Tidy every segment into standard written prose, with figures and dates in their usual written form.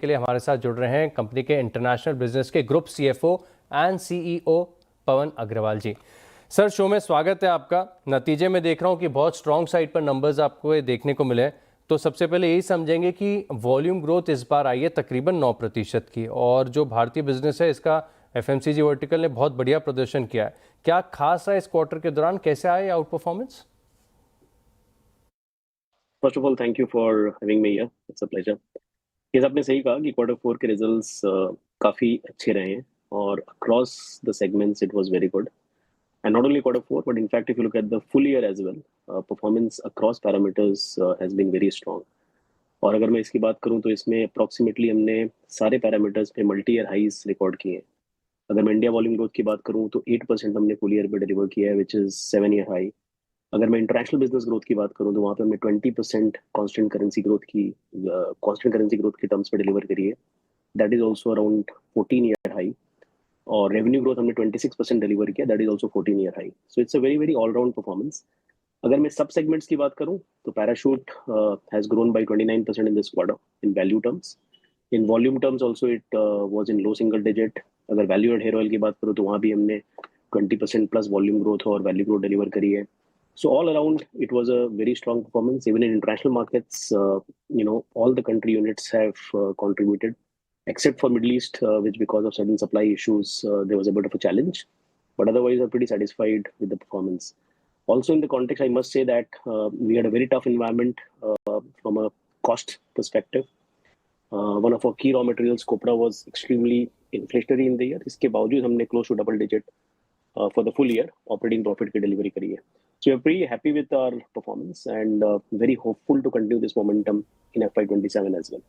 के लिए हमारे साथ जुड़ रहे हैं कंपनी के इंटरनेशनल बिजनेस के group CFO and CEO Pawan Agarwal ji. Sir, show में स्वागत है आपका। नतीजे में देख रहा हूं कि बहुत स्ट्रॉन्ग साइड पर नंबर्स आपको ये देखने को मिले। तो सबसे पहले यही समझेंगे कि वॉल्यूम ग्रोथ इस बार आई है तकरीबन 9% की, और जो भारतीय बिजनेस है इसका एफएमसीजी वर्टिकल ने बहुत बढ़िया प्रदर्शन किया है। क्या खास रहा इस क्वार्टर के दौरान, कैसे आए out performance? First of all thank you for having me here, it's a pleasure. ये आपने सही कहा कि क्वार्टर फोर के रिजल्ट्स काफ़ी अच्छे रहे हैं और across the segments it was very good. And not only quarter four but in fact if you look at the full year as well, performance across parameters has been very strong. और अगर मैं इसकी बात करूं तो इसमें अप्रॉक्सीमेटली हमने सारे पैरामीटर्स पे मल्टी ईयर हाईज रिकॉर्ड किए हैं। अगर मैं इंडिया वॉल्यूम ग्रोथ की बात करूं तो 8% हमने फुल ईयर पे डिलीवर किया है, विच इज़ 7 ईयर हाई। अगर मैं इंटरनेशनल बिजनेस ग्रोथ की बात करूं तो वहां पे हमने 20% कॉन्स्टेंट करेंसी ग्रोथ की टर्म्स पे डिलीवर करी है। That is also around 14 year high. और रेवेन्यू ग्रोथ हमने 26% डिलीवर किया, that is also 14 year high. So it's a very very all round performance. अगर मैं सब सेगमेंट्स की बात करूं तो Parachute has grown by 29% in this quarter in value terms. In volume terms also it was in low single digit. अगर value add hair oil की बात करूं तो वहां भी हमने 20% प्लस वॉल्यूम ग्रोथ और वैल्यू ग्रोथ डिलीवर करी है। So all around, it was a very strong performance. Even in international markets, all the country units have contributed, except for Middle East, which because of certain supply issues, there was a bit of a challenge. But otherwise, I'm pretty satisfied with the performance. Also, in the context, I must say that we had a very tough environment from a cost perspective. One of our key raw materials, copra, was extremely inflationary in the year. इसके बावजूद हमने close to double digit for the full year operating profit की delivery करी है. So we're pretty happy with our performance and very hopeful to continue this momentum in FY27 as well.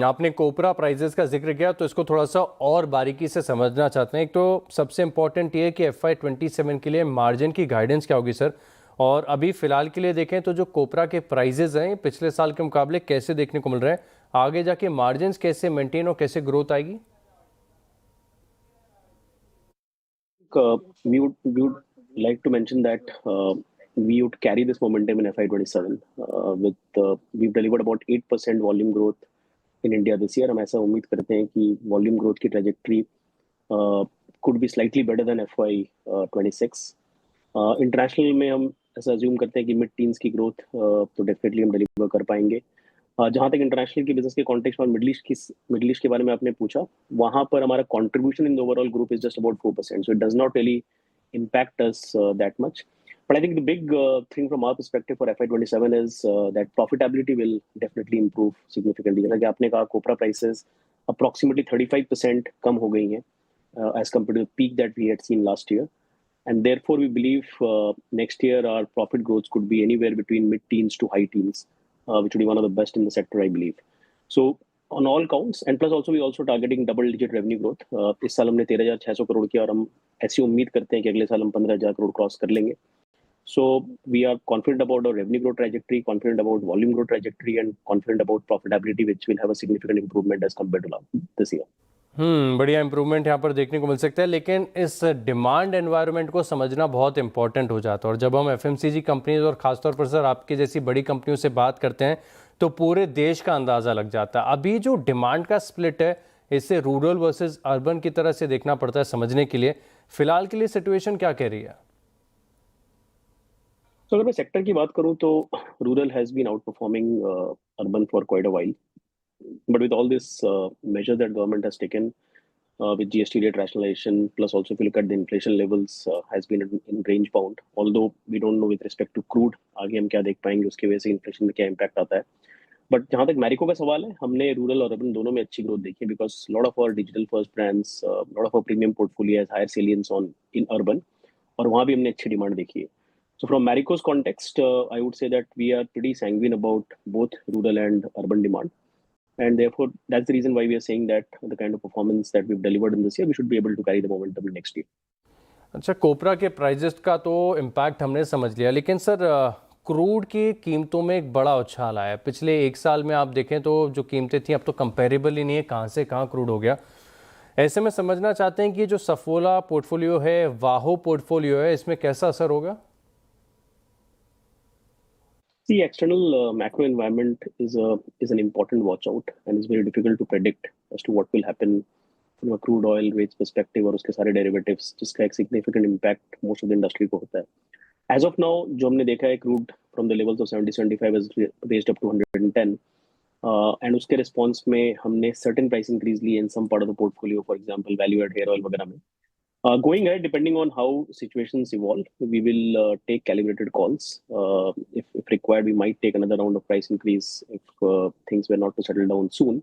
आपने कोपरा prices का जिक्र किया तो इसको थोड़ा सा और बारीकी से समझना चाहते हैं। एक तो सबसे इम्पोर्टेंट ये है कि FY27 के लिए मार्जिन की गाइडेंस क्या होगी सर, और अभी फिलहाल के लिए देखें तो जो कोपरा के प्राइजेस हैं पिछले साल के मुकाबले कैसे देखने को मिल रहे हैं, आगे जाके मार्जिन कैसे मेंटेन और कैसे ग्रोथ आएगी? We would like to mention that we would carry this momentum in FY27 we've delivered about 8% volume growth in India this year. हम ऐसा उम्मीद करते हैं कि वॉल्यूम ग्रोथ की trajectory could be slightly better than FY26. International में हम ऐसा अज्यूम करते हैं कि मिड टीन्स की ग्रोथ तो डेफिनेटली हम डिलीवर कर पाएंगे। जहाँ तक इंटरनेशनल की बिजनेस के कॉन्टेक्स्ट में मिडिल ईस्ट के बारे में आपने पूछा, वहाँ पर हमारा contribution in the overall group is just about 4%, so it does not really impact us that much. But I think the big thing from our perspective for FY27 is that profitability will definitely improve significantly. जैसा कि आपने कहा, copra prices approximately 35% कम हो गई हैं as compared to the peak that we had seen last year. And therefore, we believe next year our profit growth could be anywhere between mid-teens to high teens, which would be one of the best in the sector, I believe. So on all counts, and plus also we also targeting double-digit revenue growth. इस साल हमने 13,600 करोड़ की, और हम ऐसी उम्मीद करते हैं कि अगले साल हम 15,000 करोड़ क्रॉस कर लेंगे. So we are confident about our revenue growth trajectory, confident about volume growth trajectory, and confident about profitability, which will have a significant improvement as compared to this year. बढ़िया इंप्रूवमेंट यहाँ पर देखने को मिल सकता है, लेकिन इस डिमांड एनवायरनमेंट को समझना बहुत इंपॉर्टेंट हो जाता है। और जब हम एफएमसीजी कंपनीज और खासतौर पर सर आपकी जैसी बड़ी कंपनियों से बात करते हैं तो पूरे देश का अंदाज़ा लग जाता है। अभी जो डिमांड का स्प्लिट है, इसे रूरल वर्सेस अर्बन की तरह से देखना पड़ता है समझने के लिए। फिलहाल के लिए सिचुएशन क्या कह रही है? तो अगर मैं सेक्टर की बात करूं तो rural has been outperforming urban for quite a while. But with all this measure that government has taken with GST rate rationalization, plus also if you look at the inflation levels, has been in range bound. Although we don't know with respect to crude, आगे हम क्या देख पाएंगे उसकी वजह से inflation में क्या इम्पैक्ट आता है. बट जहाँ तक मैरिको का सवाल है, हमने रूरल और अर्बन दोनों में अच्छी ग्रोथ देखी है, because lot of our digital first brands, lot of our premium portfolio has higher salience on in urban, और वहाँ भी हमने अच्छी डिमांड देखी है. So from Marico's context, I would say that we are pretty sanguine about both rural and urban demand. And therefore, that's the reason why we are saying that the kind of performance that we've delivered in this year, we should be able to carry the momentum next year. अच्छा, कोपरा के prices का तो impact हमने समझ लिया, लेकिन sir crude की कीमतों में एक बड़ा उछाल आया है। पिछले एक साल में आप देखें तो जो कीमतें थी अब तो कंपेरेबल ही नहीं है, कहाँ से कहाँ क्रूड हो गया। ऐसे में समझना चाहते हैं कि जो सफोला पोर्टफोलियो है, वाहो पोर्टफोलियो है, इसमें कैसा असर होगा? See, external macro environment is an important watch out and it's very difficult to predict as to what will happen from a crude oil rates perspective और उसके सारे derivatives जिसका एक significant impact most of the industry को होता है. As of now, जो हमने देखा है crude from the levels of 70-75 has raised up to 110. And उसके response में हमने certain price increase लिए in some part of the portfolio, for example, value add hair oil वगैरह में. Going ahead, depending on how situations evolve, we will take calibrated calls. If required, we might take another round of price increase if things were not to settle down soon.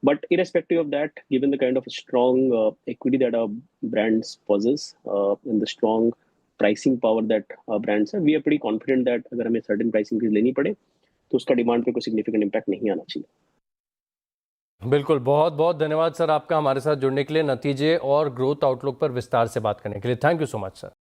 But irrespective of that, given the kind of strong equity that our brands possess and the strong pricing power that our brands have, we are pretty confident that अगर हमें certain price increase लेनी पड़े, तो उसका demand पे कोई significant impact नहीं आना चाहिए. बिल्कुल, बहुत बहुत धन्यवाद सर आपका हमारे साथ जुड़ने के लिए, नतीजे और ग्रोथ आउटलुक पर विस्तार से बात करने के लिए. Thank you so much sir.